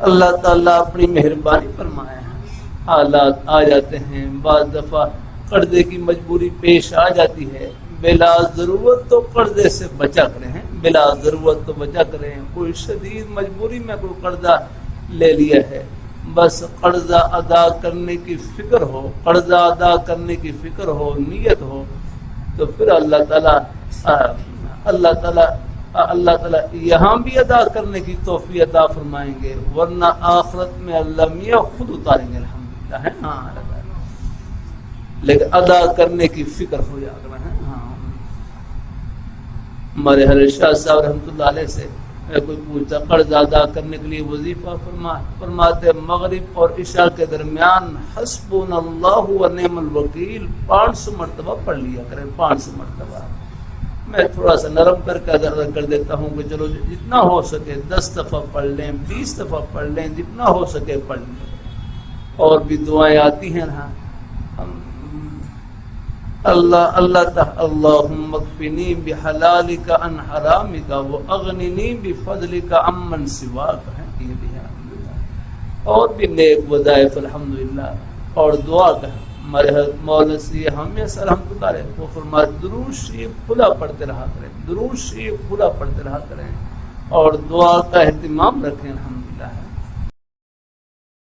اللہ تعالیٰ اپنی مہربانی فرمائے ہیں، حالات آ جاتے ہیں، بعض دفعہ قرضے کی مجبوری پیش آ جاتی ہے، بلا ضرورت تو قرضے سے بچا کریں، بلا ضرورت تو بچا کریں۔ کوئی شدید مجبوری میں کوئی قرضہ لے لیا ہے، بس قرضہ ادا کرنے کی فکر ہو، قرضہ ادا کرنے کی فکر ہو، نیت ہو، تو پھر اللہ تعالیٰ یہاں بھی ادا کرنے کی توفیق عطا فرمائیں گے، ورنہ آخرت میں اللہ میاں خود اتاریں گے، الحمدللہ ہے ہاں، لیکن ادا کرنے کی فکر ہو جاتا ہے۔ ہاں ہمارے حضرت شاہ صاحب رحمۃ اللہ علیہ سے کوئی پوچھتا قرض ادا کرنے کے لیے وظیفہ فرماتے مغرب اور عشاء کے درمیان حسبنا اللہ و نعم الوکیل 500 مرتبہ پڑھ لیا کریں، 500 مرتبہ۔ میں تھوڑا سا نرم کر کے ادا کر دیتا ہوں کہ چلو جتنا ہو سکے 10 دفعہ پڑھ لیں، 20 دفعہ پڑھ لیں، جتنا ہو سکے پڑھ لیں۔ اور بھی دعائیں آتی ہیں نا، اللہم اکفنی بحلالک عن حرامک واغننی بفضلک عمن سواک، یہ بھی ہے اور بھی نیک وظائف الحمدللہ۔ اور دعا کا ہمارے مولانا سی حامی صاحب رحمۃ اللہ علیہ وہ فرماتے درود شریف کھلا پڑھتے رہا کریں، درود شریف کھلا پڑھتے رہا کریں اور دعا کا اہتمام رکھیں۔